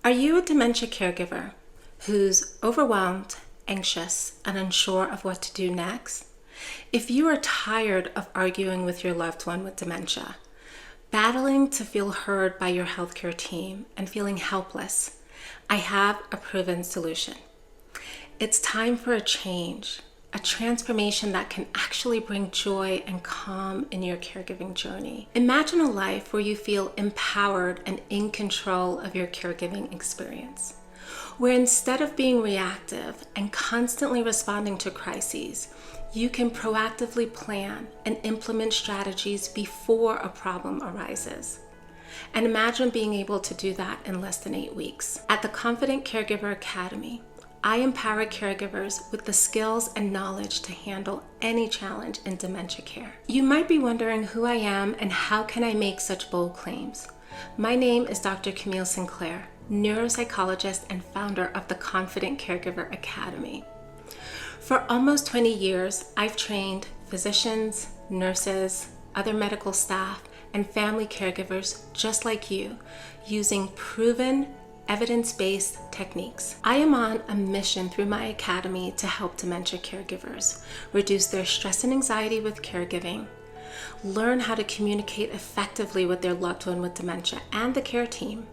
Are you a dementia caregiver who's overwhelmed, anxious, and unsure of what to do next? If you are tired of arguing with your loved one with dementia, battling to feel heard by your healthcare team, and feeling helpless, I have a proven solution. It's time for a change, a transformation that can actually bring joy and calm in your caregiving journey. Imagine a life where you feel empowered and in control of your caregiving experience, where instead of being reactive and constantly responding to crises, you can proactively plan and implement strategies before a problem arises. And imagine being able to do that in less than 8 weeks. At the Confident Caregiver Academy, I empower caregivers with the skills and knowledge to handle any challenge in dementia care. You might be wondering who I am and how can I make such bold claims. My name is Dr. Camille Sinclair, neuropsychologist and founder of the Confident Caregiver Academy. For almost 20 years, I've trained physicians, nurses, other medical staff, and family caregivers just like you using proven evidence-based techniques. I am on a mission through my academy to help dementia caregivers reduce their stress and anxiety with caregiving, learn how to communicate effectively with their loved one with dementia and the care team,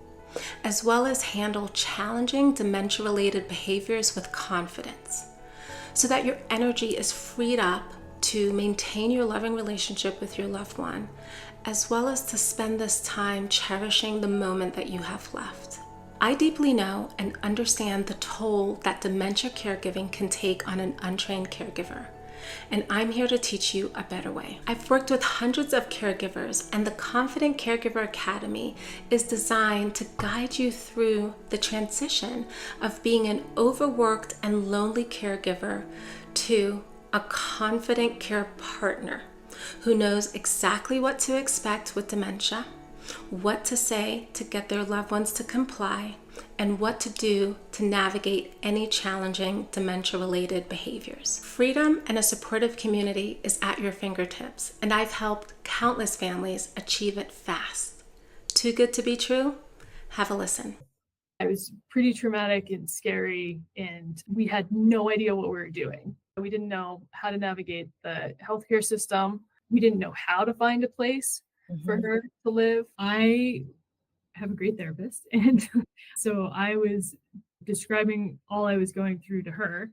as well as handle challenging dementia-related behaviors with confidence, so that your energy is freed up to maintain your loving relationship with your loved one, as well as to spend this time cherishing the moment that you have left. I deeply know and understand the toll that dementia caregiving can take on an untrained caregiver, and I'm here to teach you a better way. I've worked with hundreds of caregivers, and the Confident Caregiver Academy is designed to guide you through the transition of being an overworked and lonely caregiver to a confident care partner who knows exactly what to expect with dementia, what to say to get their loved ones to comply, and what to do to navigate any challenging dementia-related behaviors. Freedom and a supportive community is at your fingertips, and I've helped countless families achieve it fast. Too good to be true? Have a listen. It was pretty traumatic and scary, and we had no idea what we were doing. We didn't know how to navigate the healthcare system. We didn't know how to find a place for her to live. I have a great therapist. And so I was describing all I was going through to her.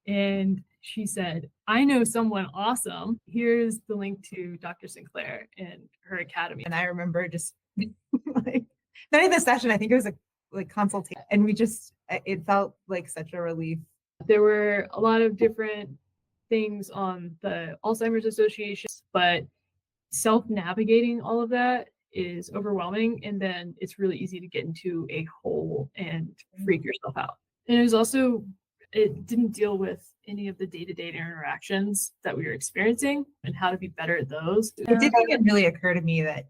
And she said, I know someone awesome. Here's the link to Dr. Sinclair and her academy. And I remember just like not even a session, I think it was a consultation. And it felt like such a relief. There were a lot of different things on the Alzheimer's Association, but self-navigating all of that is overwhelming, and then it's really easy to get into a hole and freak yourself out. And it didn't deal with any of the day-to-day interactions that we were experiencing and how to be better at those. It didn't even really occur to me that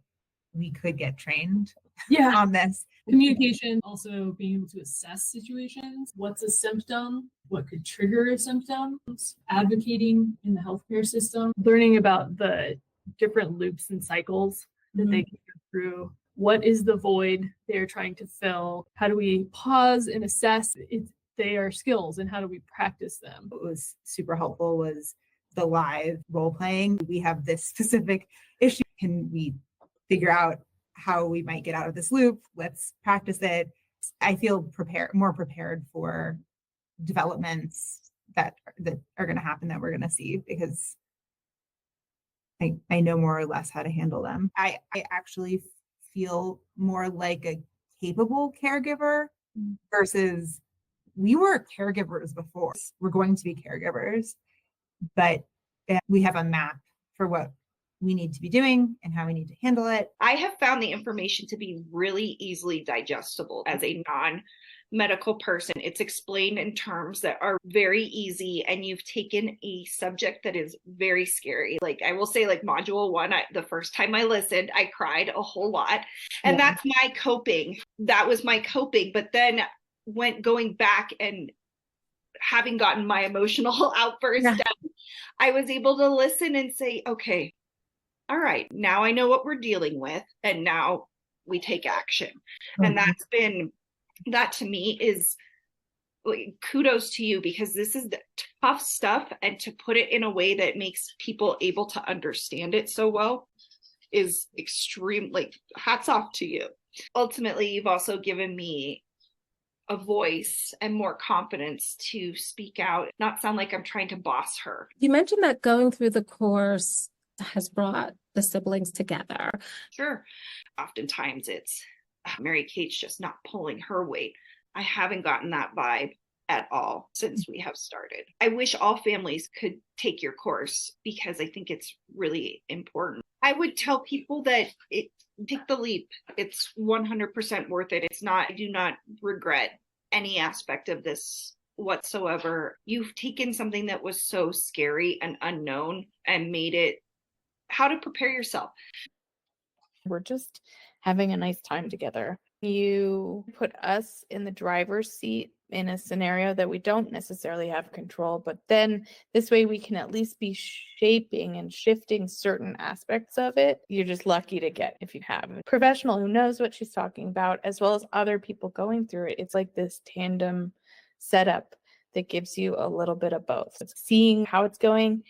we could get trained on this. Communication, also being able to assess situations. What's a symptom? What could trigger a symptom? Advocating in the healthcare system. Learning about the different loops and cycles that they can go through. What is the void they're trying to fill? How do we pause and assess they are skills, and how do we practice them? What was super helpful was the live role playing. We have this specific issue. Can we figure out how we might get out of this loop? Let's practice it. I feel more prepared for developments that are going to happen, that we're going to see, because I know more or less how to handle them. I actually feel more like a capable caregiver versus we were caregivers before. We're going to be caregivers, but we have a map for what we need to be doing and how we need to handle it. I have found the information to be really easily digestible as a non-medical person. It's explained in terms that are very easy, and you've taken a subject that is very scary. Like I will say, like module 1, the first time I listened, I cried a whole lot, and that's my coping. That was my coping. But then going back and having gotten my emotional outburst down, I was able to listen and say, okay, all right, now I know what we're dealing with, and now we take action. And that's been That to me is like, kudos to you, because this is the tough stuff, and to put it in a way that makes people able to understand it so well is extreme. Like, hats off to you. Ultimately, you've also given me a voice and more confidence to speak out, not sound like I'm trying to boss her. You mentioned that going through the course has brought the siblings together. Sure. Oftentimes it's Mary Kate's just not pulling her weight. I haven't gotten that vibe at all since we have started. I wish all families could take your course, because I think it's really important. I would tell people that take the leap. It's 100% worth it. I do not regret any aspect of this whatsoever. You've taken something that was so scary and unknown and made it how to prepare yourself. We're just having a nice time together. You put us in the driver's seat in a scenario that we don't necessarily have control, but then this way we can at least be shaping and shifting certain aspects of it. You're just lucky to get, if you have a professional who knows what she's talking about, as well as other people going through it. It's like this tandem setup that gives you a little bit of both. It's seeing how it's going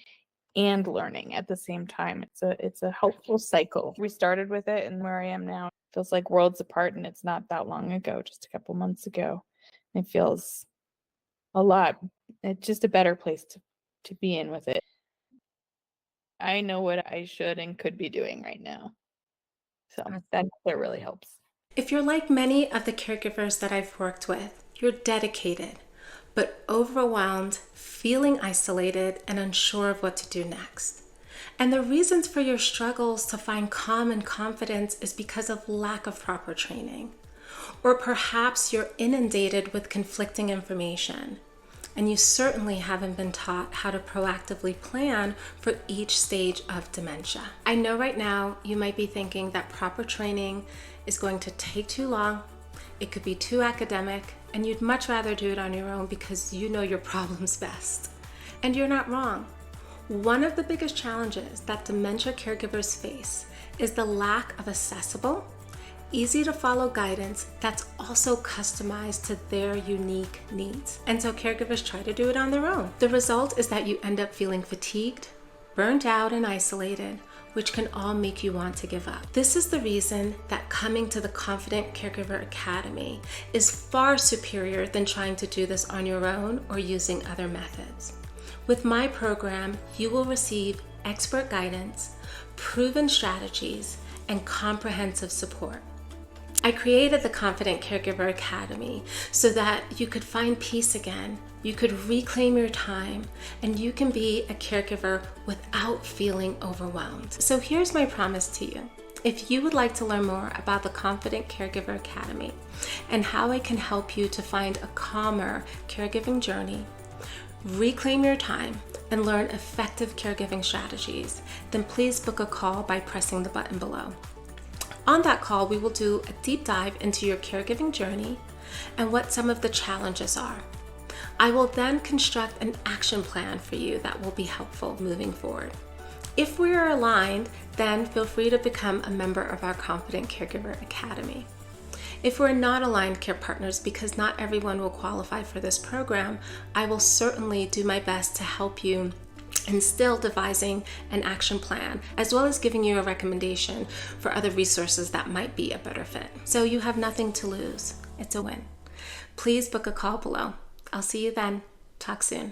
and learning at the same time. It's a helpful cycle. We started with it, and where I am now feels like worlds apart, and it's not that long ago, just a couple months ago. It feels it's just a better place to be in with it. I know what I should and could be doing right now. So that really helps. If you're like many of the caregivers that I've worked with, you're dedicated, but overwhelmed, feeling isolated, and unsure of what to do next. And the reasons for your struggles to find calm and confidence is because of lack of proper training. Or perhaps you're inundated with conflicting information, and you certainly haven't been taught how to proactively plan for each stage of dementia. I know right now you might be thinking that proper training is going to take too long, it could be too academic, and you'd much rather do it on your own because you know your problems best. And you're not wrong. One of the biggest challenges that dementia caregivers face is the lack of accessible, easy to follow guidance that's also customized to their unique needs. And so caregivers try to do it on their own. The result is that you end up feeling fatigued, burnt out, and isolated, which can all make you want to give up. This is the reason that coming to the Confident Caregiver Academy is far superior than trying to do this on your own or using other methods. With my program, you will receive expert guidance, proven strategies, and comprehensive support. I created the Confident Caregiver Academy so that you could find peace again, you could reclaim your time, and you can be a caregiver without feeling overwhelmed. So here's my promise to you. If you would like to learn more about the Confident Caregiver Academy and how I can help you to find a calmer caregiving journey, reclaim your time, and learn effective caregiving strategies, then please book a call by pressing the button below. On that call, we will do a deep dive into your caregiving journey and what some of the challenges are. I will then construct an action plan for you that will be helpful moving forward. If we are aligned, then feel free to become a member of our Confident Caregiver Academy. If we're not aligned care partners, because not everyone will qualify for this program, I will certainly do my best to help you and still devising an action plan, as well as giving you a recommendation for other resources that might be a better fit. So you have nothing to lose. It's a win. Please book a call below. I'll see you then. Talk soon.